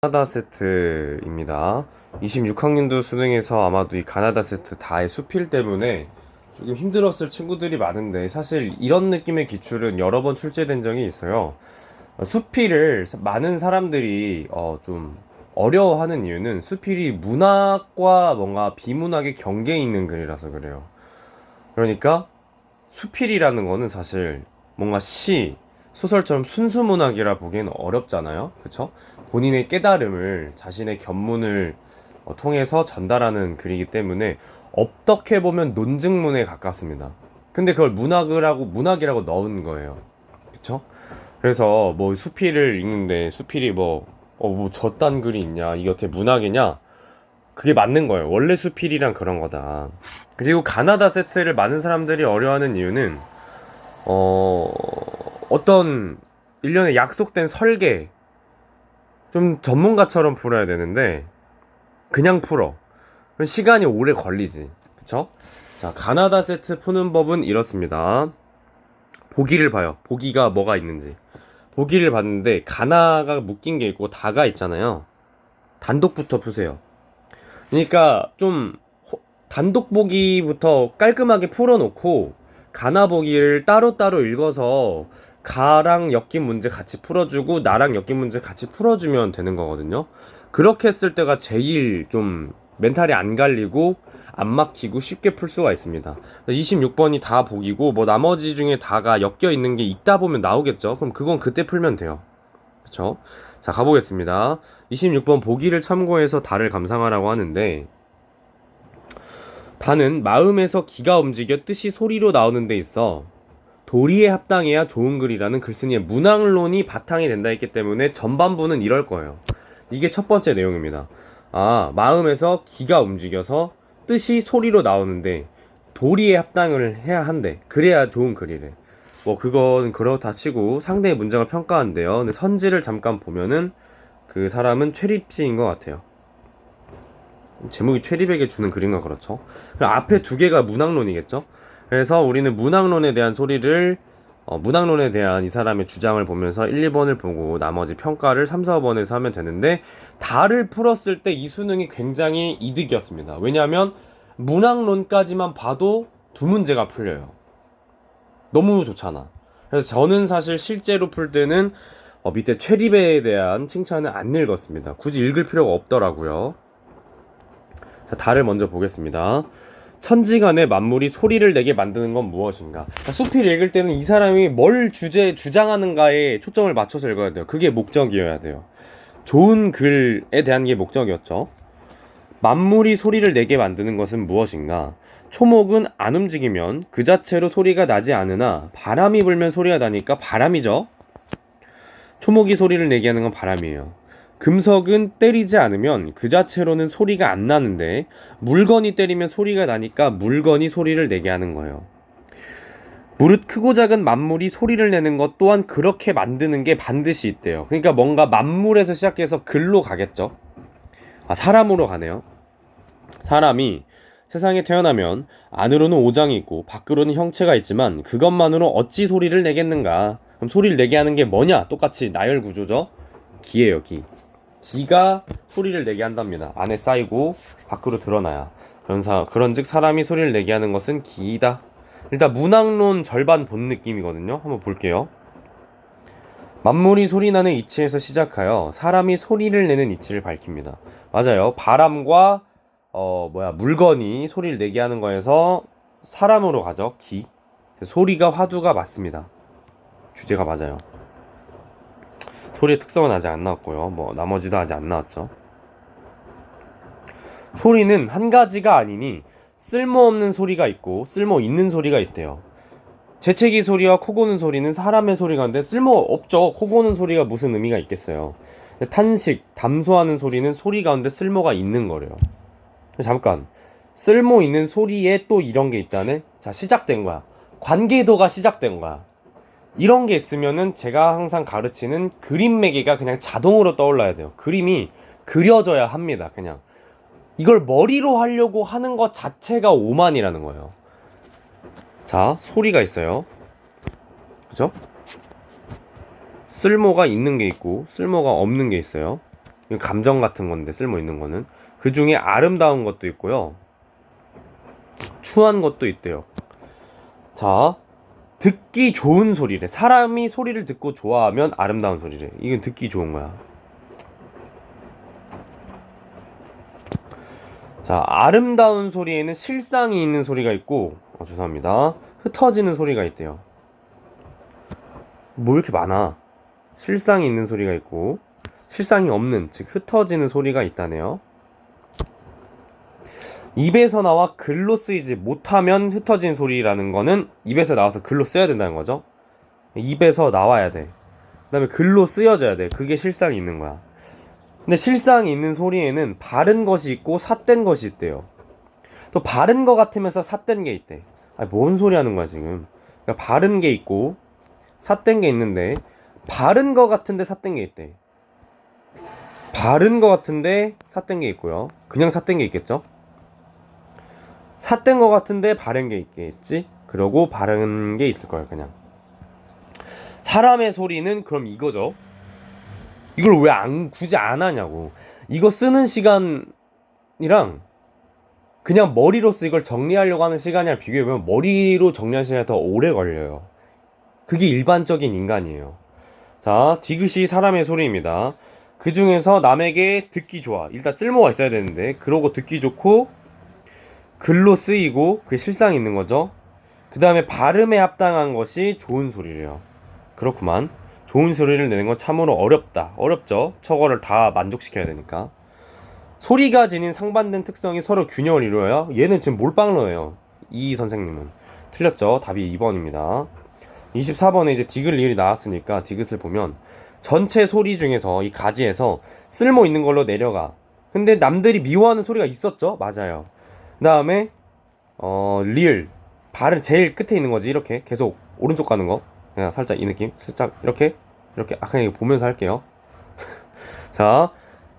가나다 세트입니다. 26학년도 수능에서 아마도 이 가나다 세트 다의 수필 때문에 조금 힘들었을 친구들이 많은데, 사실 이런 느낌의 기출은 여러 번 출제된 적이 있어요. 수필을 많은 사람들이 좀 어려워하는 이유는 수필이 문학과 뭔가 비문학의 경계에 있는 글이라서 그래요. 그러니까 수필이라는 거는 사실 뭔가 소설처럼 순수 문학이라 보기에는 어렵잖아요. 그쵸? 본인의 깨달음을 자신의 견문을 통해서 전달하는 글이기 때문에 어떻게 보면 논증문에 가깝습니다. 근데 그걸 문학이라고 넣은 거예요. 그쵸? 그래서 뭐 수필을 읽는데 수필이 뭐 저딴 글이 있냐, 이게 어떻게 문학이냐? 그게 맞는 거예요. 원래 수필이란 그런 거다. 그리고 가나다 세트를 많은 사람들이 어려워하는 이유는 어떤 일련의 약속된 설계, 좀 전문가처럼 풀어야 되는데 그냥 풀어. 그럼 시간이 오래 걸리지. 그쵸? 자, 가나다 세트 푸는 법은 이렇습니다. 보기를 봐요. 보기가 뭐가 있는지. 보기를 봤는데 가나가 묶인 게 있고 다가 있잖아요. 단독부터 푸세요. 그러니까 좀 단독 보기부터 깔끔하게 풀어놓고 가나 보기를 따로따로 읽어서 가랑 엮인 문제 같이 풀어주고 나랑 엮인 문제 같이 풀어주면 되는 거거든요. 그렇게 했을 때가 제일 좀 멘탈이 안 갈리고 안 막히고 쉽게 풀 수가 있습니다. 26번이 다 보기고 뭐 나머지 중에 다가 엮여 있는 게 있다 보면 나오겠죠. 그럼 그건 그때 풀면 돼요. 그쵸? 자, 가보겠습니다. 26번 보기를 참고해서 다를 감상하라고 하는데, 다는 마음에서 기가 움직여 뜻이 소리로 나오는 데 있어 도리에 합당해야 좋은 글이라는 글쓴이의 문학론이 바탕이 된다 했기 때문에 전반부는 이럴 거예요. 이게 첫 번째 내용입니다. 마음에서 기가 움직여서 뜻이 소리로 나오는데 도리에 합당을 해야 한대. 그래야 좋은 글이래. 뭐 그건 그렇다 치고 상대의 문장을 평가한대요. 근데 선지를 잠깐 보면은 그 사람은 최립시인 것 같아요. 제목이 최리백에 주는 글인가 그렇죠. 앞에 두 개가 문학론이겠죠. 그래서 우리는 문학론에 대한 이 사람의 주장을 보면서 1, 2번을 보고 나머지 평가를 3, 4번에서 하면 되는데, 다를 풀었을 때 이 수능이 굉장히 이득이었습니다. 왜냐하면 문학론까지만 봐도 두 문제가 풀려요. 너무 좋잖아. 그래서 저는 사실 실제로 풀 때는 밑에 최리배에 대한 칭찬을 안 읽었습니다. 굳이 읽을 필요가 없더라고요. 자, 달을 먼저 보겠습니다. 천지간에 만물이 소리를 내게 만드는 건 무엇인가? 수필 읽을 때는 이 사람이 뭘 주장하는가에 초점을 맞춰서 읽어야 돼요. 그게 목적이어야 돼요. 좋은 글에 대한 게 목적이었죠. 만물이 소리를 내게 만드는 것은 무엇인가? 초목은 안 움직이면 그 자체로 소리가 나지 않으나 바람이 불면 소리가 나니까 바람이죠. 초목이 소리를 내게 하는 건 바람이에요. 금석은 때리지 않으면 그 자체로는 소리가 안 나는데 물건이 때리면 소리가 나니까 물건이 소리를 내게 하는 거예요. 무릇 크고 작은 만물이 소리를 내는 것 또한 그렇게 만드는 게 반드시 있대요. 그러니까 뭔가 만물에서 시작해서 글로 가겠죠. 사람으로 가네요. 사람이 세상에 태어나면 안으로는 오장이 있고 밖으로는 형체가 있지만 그것만으로 어찌 소리를 내겠는가? 그럼 소리를 내게 하는 게 뭐냐? 똑같이 나열 구조죠. 기예요, 기. 기가 소리를 내게 한답니다. 안에 쌓이고 밖으로 드러나야. 그런즉 사람이 소리를 내게 하는 것은 기이다. 일단 문학론 절반 본 느낌이거든요. 한번 볼게요. 만물이 소리나는 이치에서 시작하여 사람이 소리를 내는 이치를 밝힙니다. 맞아요. 바람과 물건이 소리를 내게 하는 거에서 사람으로 가죠. 기. 소리가 화두가 맞습니다. 주제가 맞아요. 소리의 특성은 아직 안 나왔고요. 뭐 나머지도 아직 안 나왔죠. 소리는 한 가지가 아니니 쓸모없는 소리가 있고 쓸모 있는 소리가 있대요. 재채기 소리와 코 고는 소리는 사람의 소리가 있는데 쓸모없죠. 코 고는 소리가 무슨 의미가 있겠어요. 탄식, 담소하는 소리는 소리 가운데 쓸모가 있는 거래요. 잠깐, 쓸모 있는 소리에 또 이런 게 있다네? 자, 시작된 거야. 관계도가 시작된 거야. 이런 게 있으면은 제가 항상 가르치는 그림 매개가 그냥 자동으로 떠올라야 돼요. 그림이 그려져야 합니다. 그냥 이걸 머리로 하려고 하는 것 자체가 오만이라는 거예요. 자, 소리가 있어요. 그죠? 쓸모가 있는 게 있고 쓸모가 없는 게 있어요. 이건 감정 같은 건데 쓸모 있는 거는. 그 중에 아름다운 것도 있고요. 추한 것도 있대요. 자, 듣기 좋은 소리래. 사람이 소리를 듣고 좋아하면 아름다운 소리래. 이건 듣기 좋은 거야. 자, 아름다운 소리에는 실상이 있는 소리가 있고, 죄송합니다. 흩어지는 소리가 있대요. 뭐 이렇게 많아? 실상이 있는 소리가 있고, 실상이 없는, 즉 흩어지는 소리가 있다네요. 입에서 나와 글로 쓰이지 못하면 흩어진 소리라는 거는 입에서 나와서 글로 써야 된다는 거죠. 입에서 나와야 돼. 그 다음에 글로 쓰여져야 돼. 그게 실상이 있는 거야. 근데 실상이 있는 소리에는 바른 것이 있고 삿된 것이 있대요. 또 바른 거 같으면서 삿된 게 있대. 아니, 뭔 소리 하는 거야 지금. 그러니까 바른 게 있고 삿된 게 있는데, 바른 거 같은데 삿된 게 있대. 바른 거 같은데 삿된 게 있고요. 그냥 삿된 게 있겠죠. 삿된 거 같은데 바른 게 있겠지. 그러고 바른 게 있을 거예요. 그냥 사람의 소리는 그럼 이거죠. 이걸 왜 굳이 안 하냐고. 이거 쓰는 시간이랑 그냥 머리로서 이걸 정리하려고 하는 시간이랑 비교해보면 머리로 정리하는 시간이 더 오래 걸려요. 그게 일반적인 인간이에요. 자, 디귿이 사람의 소리입니다. 그 중에서 남에게 듣기 좋아. 일단 쓸모가 있어야 되는데, 그러고 듣기 좋고 글로 쓰이고 그게 실상이 있는 거죠. 그 다음에 발음에 합당한 것이 좋은 소리래요. 그렇구만. 좋은 소리를 내는 건 참으로 어렵다. 어렵죠. 저거를 다 만족시켜야 되니까. 소리가 지닌 상반된 특성이 서로 균형을 이루어요. 얘는 지금 몰빵러예요. 이 선생님은. 틀렸죠. 답이 2번입니다. 24번에 이제 디귿 리을이 나왔으니까 디귿을 보면 전체 소리 중에서 이 가지에서 쓸모 있는 걸로 내려가. 근데 남들이 미워하는 소리가 있었죠. 맞아요. 그 다음에 리을 발은 제일 끝에 있는 거지. 이렇게 계속 오른쪽 가는 거. 그냥 살짝 이 느낌. 살짝 이렇게 그냥 이거 보면서 할게요. 자,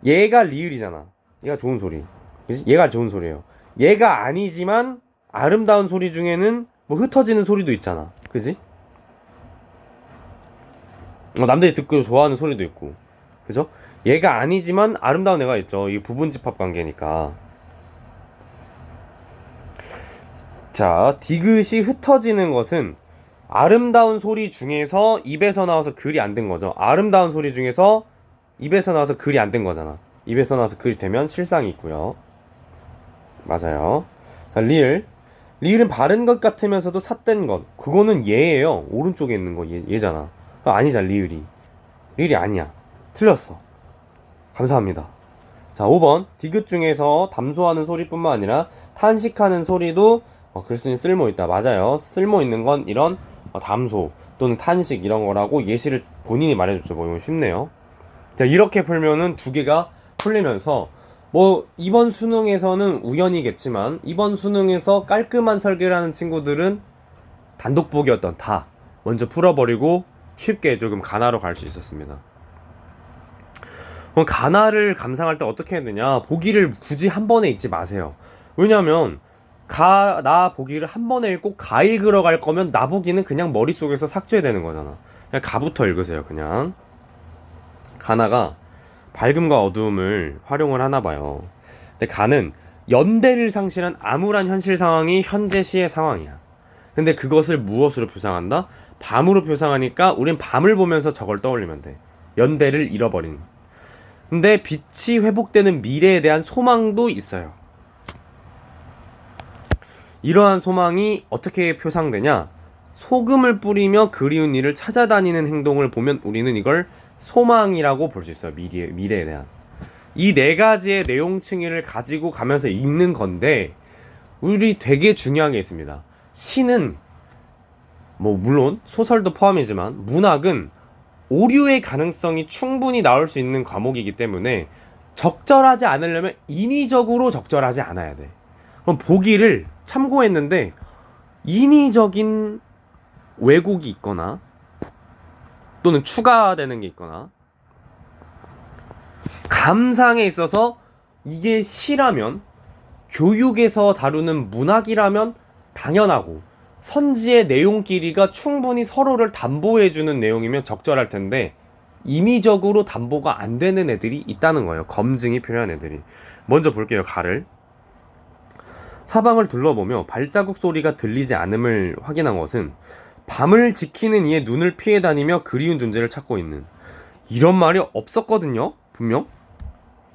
얘가 리을이잖아. 얘가 좋은 소리. 그치? 얘가 좋은 소리예요. 얘가 아니지만 아름다운 소리 중에는 뭐 흩어지는 소리도 있잖아. 그지? 남들이 듣고 좋아하는 소리도 있고. 그죠? 얘가 아니지만 아름다운 애가 있죠. 이게 부분집합 관계니까. 자, 디귿이 흩어지는 것은 아름다운 소리 중에서 입에서 나와서 글이 안 된 거죠. 아름다운 소리 중에서 입에서 나와서 글이 안 된 거잖아. 입에서 나와서 글이 되면 실상이 있고요. 맞아요. 자, 리을은 바른 것 같으면서도 삿된 것. 그거는 얘예요. 오른쪽에 있는 거 얘잖아. 아니잖아. 리을이 아니야. 틀렸어. 감사합니다. 자, 5번. 디귿 중에서 담소하는 소리뿐만 아니라 탄식하는 소리도 글 쓰니 쓸모 있다. 맞아요. 쓸모 있는 건 이런 담소 또는 탄식 이런 거라고 예시를 본인이 말해줬죠. 뭐 이건 쉽네요. 자, 이렇게 풀면은 두 개가 풀리면서 뭐 이번 수능에서는 우연이겠지만 이번 수능에서 깔끔한 설계를 하는 친구들은 단독보기였던 다 먼저 풀어버리고 쉽게 조금 가나로 갈 수 있었습니다. 그럼 가나를 감상할 때 어떻게 해야 되냐? 보기를 굳이 한 번에 읽지 마세요. 왜냐면 나 보기를 한 번에 읽고 가 읽으러 갈 거면 나 보기는 그냥 머릿속에서 삭제되는 거잖아. 그냥 가부터 읽으세요. 그냥 가나가 밝음과 어두움을 활용을 하나 봐요. 근데 가는 연대를 상실한 암울한 현실 상황이 현재 시의 상황이야. 근데 그것을 무엇으로 표상한다? 밤으로 표상하니까 우린 밤을 보면서 저걸 떠올리면 돼. 연대를 잃어버린. 근데 빛이 회복되는 미래에 대한 소망도 있어요. 이러한 소망이 어떻게 표상되냐? 소금을 뿌리며 그리운 일을 찾아다니는 행동을 보면 우리는 이걸 소망이라고 볼 수 있어요. 미래에 대한. 이 네 가지의 내용층을 가지고 가면서 읽는 건데, 우리 되게 중요한 게 있습니다. 시는 뭐 물론 소설도 포함이지만 문학은 오류의 가능성이 충분히 나올 수 있는 과목이기 때문에 적절하지 않으려면 인위적으로 적절하지 않아야 돼. 그럼 보기를 참고했는데 인위적인 왜곡이 있거나 또는 추가되는 게 있거나 감상에 있어서 이게 시라면 교육에서 다루는 문학이라면 당연하고 선지의 내용 길이가 충분히 서로를 담보해주는 내용이면 적절할 텐데 인위적으로 담보가 안 되는 애들이 있다는 거예요. 검증이 필요한 애들이. 먼저 볼게요. 가를. 사방을 둘러보며 발자국 소리가 들리지 않음을 확인한 것은 밤을 지키는 이의 눈을 피해 다니며 그리운 존재를 찾고 있는. 이런 말이 없었거든요. 분명.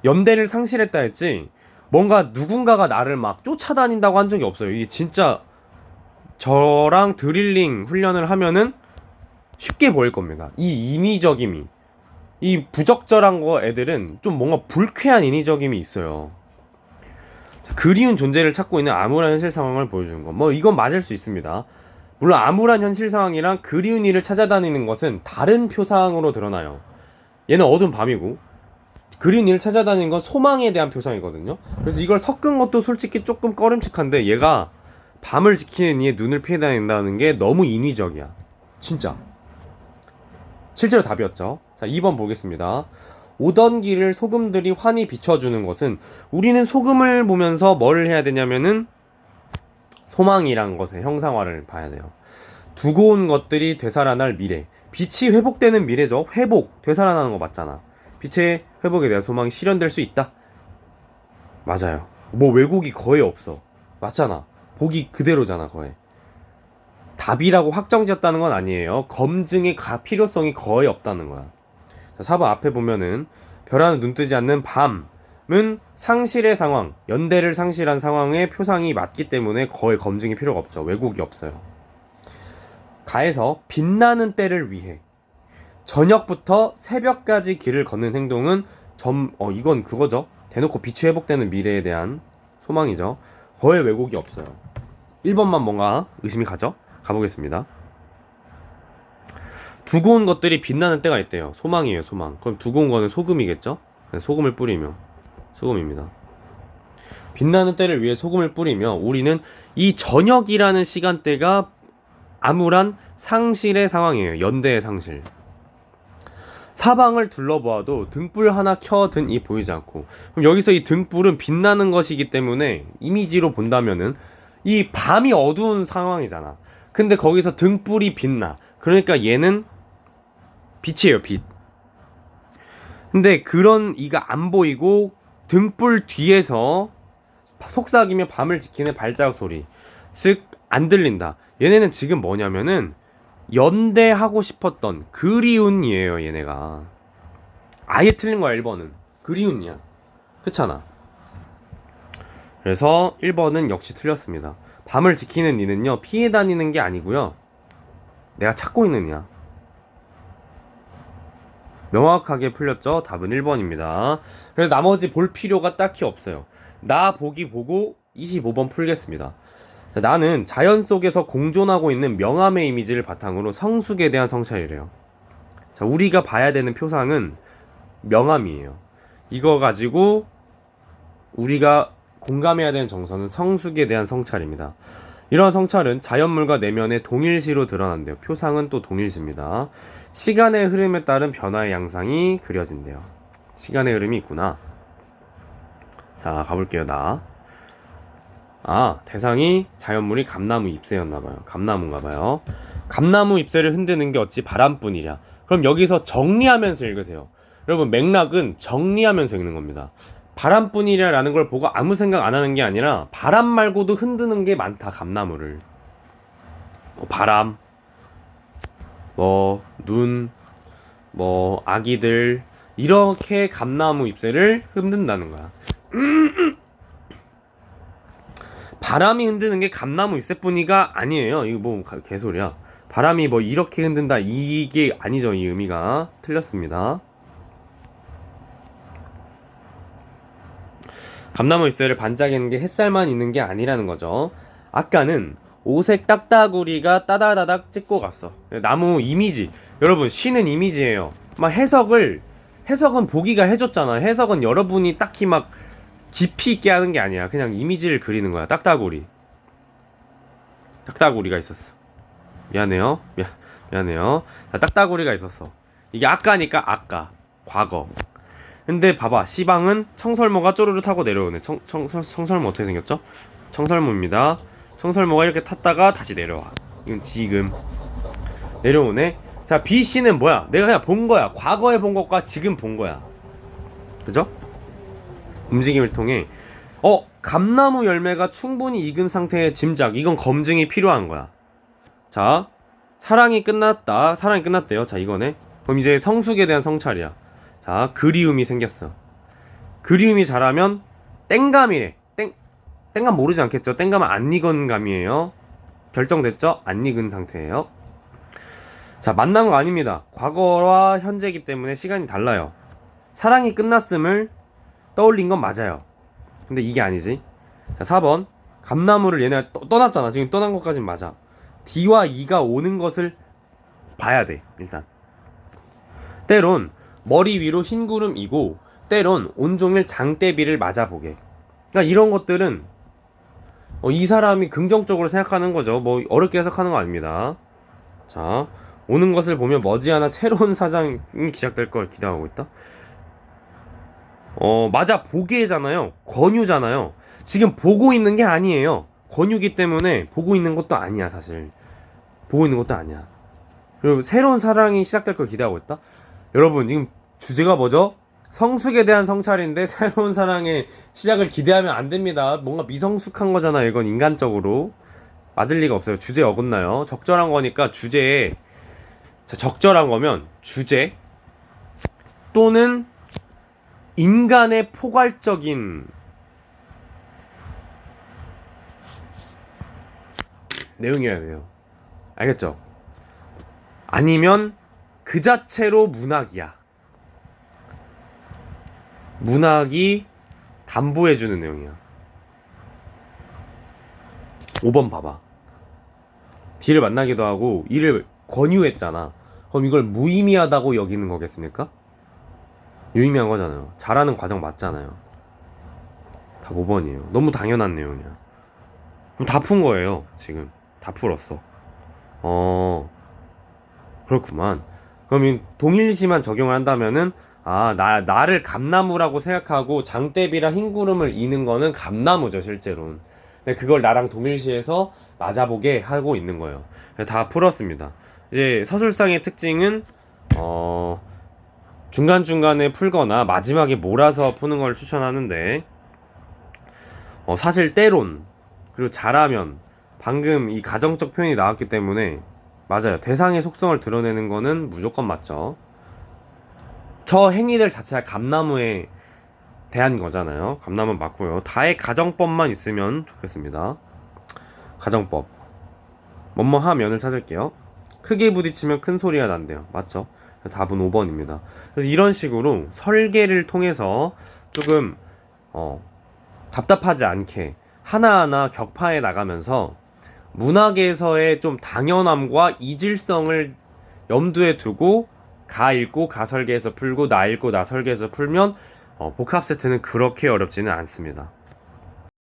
연대를 상실했다 했지 뭔가 누군가가 나를 막 쫓아다닌다고 한 적이 없어요. 이게 진짜 저랑 드릴링 훈련을 하면은 쉽게 보일 겁니다. 이 인위적임이, 이 부적절한 거 애들은 좀 뭔가 불쾌한 인위적임이 있어요. 그리운 존재를 찾고 있는 암울한 현실 상황을 보여주는 거. 뭐 이건 맞을 수 있습니다. 물론 암울한 현실 상황이랑 그리운 이를 찾아다니는 것은 다른 표상으로 드러나요. 얘는 어두운 밤이고 그리운 이를 찾아다니는 건 소망에 대한 표상이거든요. 그래서 이걸 섞은 것도 솔직히 조금 꺼림칙한데 얘가 밤을 지키는 이의 눈을 피해 다닌다는 게 너무 인위적이야. 진짜. 실제로 답이었죠. 자, 2번 보겠습니다. 오던 길을 소금들이 환히 비춰주는 것은 우리는 소금을 보면서 뭘 해야 되냐면은 소망이란 것의 형상화를 봐야 돼요. 두고 온 것들이 되살아날 미래. 빛이 회복되는 미래죠. 회복, 되살아나는 거 맞잖아. 빛의 회복에 대한 소망이 실현될 수 있다. 맞아요. 뭐 왜곡이 거의 없어. 맞잖아. 보기 그대로잖아 거의. 답이라고 확정지었다는 건 아니에요. 검증의 필요성이 거의 없다는 거야. 자, 4번 앞에 보면은 별 눈 뜨지 않는 밤은 상실의 상황, 연대를 상실한 상황의 표상이 맞기 때문에 거의 검증이 필요가 없죠. 왜곡이 없어요. 가에서 빛나는 때를 위해 저녁부터 새벽까지 길을 걷는 행동은 이건 그거죠. 대놓고 빛이 회복되는 미래에 대한 소망이죠. 거의 왜곡이 없어요. 1번만 뭔가 의심이 가죠? 가보겠습니다. 두고 온 것들이 빛나는 때가 있대요. 소망이에요, 소망. 그럼 두고 온 거는 소금이겠죠? 소금을 뿌리며. 소금입니다. 빛나는 때를 위해 소금을 뿌리며 우리는 이 저녁이라는 시간대가 암울한 상실의 상황이에요. 연대의 상실. 사방을 둘러보아도 등불 하나 켜든 이 보이지 않고. 그럼 여기서 이 등불은 빛나는 것이기 때문에 이미지로 본다면은 이 밤이 어두운 상황이잖아. 근데 거기서 등불이 빛나. 그러니까 얘는 빛이에요, 빛. 근데 그런 이가 안 보이고 등불 뒤에서 속삭이며 밤을 지키는 발자국 소리. 즉, 안 들린다. 얘네는 지금 뭐냐면은 연대하고 싶었던 그리운이에요, 얘네가. 아예 틀린 거야, 1번은. 그리운이야. 그렇잖아. 그래서 1번은 역시 틀렸습니다. 밤을 지키는 이는요, 피해 다니는 게 아니고요, 내가 찾고 있는 이야. 명확하게 풀렸죠? 답은 1번입니다. 그래서 나머지 볼 필요가 딱히 없어요. 나 보기 보고 25번 풀겠습니다. 자, 나는 자연 속에서 공존하고 있는 명암의 이미지를 바탕으로 성숙에 대한 성찰이래요. 자, 우리가 봐야 되는 표상은 명암이에요. 이거 가지고 우리가 공감해야 되는 정서는 성숙에 대한 성찰입니다. 이러한 성찰은 자연물과 내면의 동일시로 드러난대요. 표상은 또 동일시입니다. 시간의 흐름에 따른 변화의 양상이 그려진대요. 시간의 흐름이 있구나. 자, 가볼게요. 대상이 자연물이 감나무 잎새였나봐요. 감나무인가봐요. 감나무 잎새를 흔드는 게 어찌 바람뿐이랴. 그럼 여기서 정리하면서 읽으세요. 여러분, 맥락은 정리하면서 읽는 겁니다. 바람뿐이랴 라는 걸 보고 아무 생각 안 하는 게 아니라 바람 말고도 흔드는 게 많다. 감나무를. 바람, 눈, 아기들, 이렇게 감나무 잎새를 흔든다는 거야. 바람이 흔드는 게 감나무 잎새뿐이가 아니에요. 이거 뭐 개소리야. 바람이 뭐 이렇게 흔든다, 이게 아니죠. 이 의미가 틀렸습니다. 감나무 잎새를 반짝이는 게 햇살만 있는 게 아니라는 거죠. 아까는 오색 딱따구리가 따다다닥 찍고 갔어. 나무 이미지. 여러분, 시는 이미지예요. 막 해석은 보기가 해줬잖아. 해석은 여러분이 딱히 막 깊이 있게 하는 게 아니야. 그냥 이미지를 그리는 거야. 딱따구리가 있었어. 미안해요. 미안해요. 자, 딱따구리가 있었어. 이게 아까니까 아까. 과거. 근데 봐봐. 시방은 청설모가 쪼르르 타고 내려오네. 청설모 어떻게 생겼죠? 청설모입니다. 청설모가 이렇게 탔다가 다시 내려와. 이건 지금 내려오네. 자, BC는 뭐야? 내가 그냥 본 거야. 과거에 본 것과 지금 본 거야. 그죠? 움직임을 통해 감나무 열매가 충분히 익은 상태의 짐작. 이건 검증이 필요한 거야. 자, 사랑이 끝났다. 사랑이 끝났대요. 자, 이거네. 그럼 이제 성숙에 대한 성찰이야. 자, 그리움이 생겼어. 그리움이 자라면 땡감이래. 땡감 모르지 않겠죠? 땡감은 안 익은 감이에요. 결정됐죠? 안 익은 상태예요. 자, 만난 거 아닙니다. 과거와 현재이기 때문에 시간이 달라요. 사랑이 끝났음을 떠올린 건 맞아요. 근데 이게 아니지. 자, 4번. 감나무를 얘네가 떠났잖아. 지금 떠난 것까진 맞아. D와 E가 오는 것을 봐야 돼. 일단 때론 머리 위로 흰 구름이고 때론 온종일 장대비를 맞아보게. 그러니까 이런 것들은 이 사람이 긍정적으로 생각하는 거죠. 뭐 어렵게 해석하는 거 아닙니다. 자, 오는 것을 보면 머지않아 새로운 사장이 시작될 걸 기대하고 있다. 맞아. 보게잖아요. 권유잖아요. 지금 보고 있는 게 아니에요. 권유기 때문에 보고 있는 것도 아니야. 사실 보고 있는 것도 아니야. 그리고 새로운 사랑이 시작될 걸 기대하고 있다. 여러분, 지금 주제가 뭐죠? 성숙에 대한 성찰인데 새로운 사랑의 시작을 기대하면 안 됩니다. 뭔가 미성숙한 거잖아요. 이건 인간적으로 맞을 리가 없어요. 주제 어긋나요. 적절한 거니까 주제에, 자, 적절한 거면 주제 또는 인간의 포괄적인 내용이어야 돼요. 알겠죠? 아니면 그 자체로 문학이야. 문학이 담보해주는 내용이야. 5번 봐봐. D를 만나기도 하고 E를 권유했잖아. 그럼 이걸 무의미하다고 여기는 거겠습니까? 유의미한 거잖아요. 잘하는 과정 맞잖아요. 다 5번이에요. 너무 당연한 내용이야. 그럼 다 푼 거예요. 지금 다 풀었어. 그렇구만. 그럼 이 동일시만 적용을 한다면은 나를 감나무라고 생각하고 장대비랑 흰구름을 이는 거는 감나무죠, 실제로는. 근데 그걸 나랑 동일시해서 맞아보게 하고 있는 거예요. 다 풀었습니다. 이제 서술상의 특징은 중간중간에 풀거나 마지막에 몰아서 푸는 걸 추천하는데, 사실 때론 그리고 잘하면 방금 이 가정적 표현이 나왔기 때문에 맞아요. 대상의 속성을 드러내는 거는 무조건 맞죠. 저 행위들 자체가 감나무에 대한 거잖아요. 감나무 맞고요. 다의 가정법만 있으면 좋겠습니다. 가정법. 뭐뭐 하면을 찾을게요. 크게 부딪히면 큰 소리가 난대요. 맞죠? 답은 5번입니다. 그래서 이런 식으로 설계를 통해서 조금 답답하지 않게 하나하나 격파해 나가면서 문학에서의 좀 당연함과 이질성을 염두에 두고 가 읽고 가 설계해서 풀고 나 읽고 나 설계해서 풀면 복합 세트는 그렇게 어렵지는 않습니다.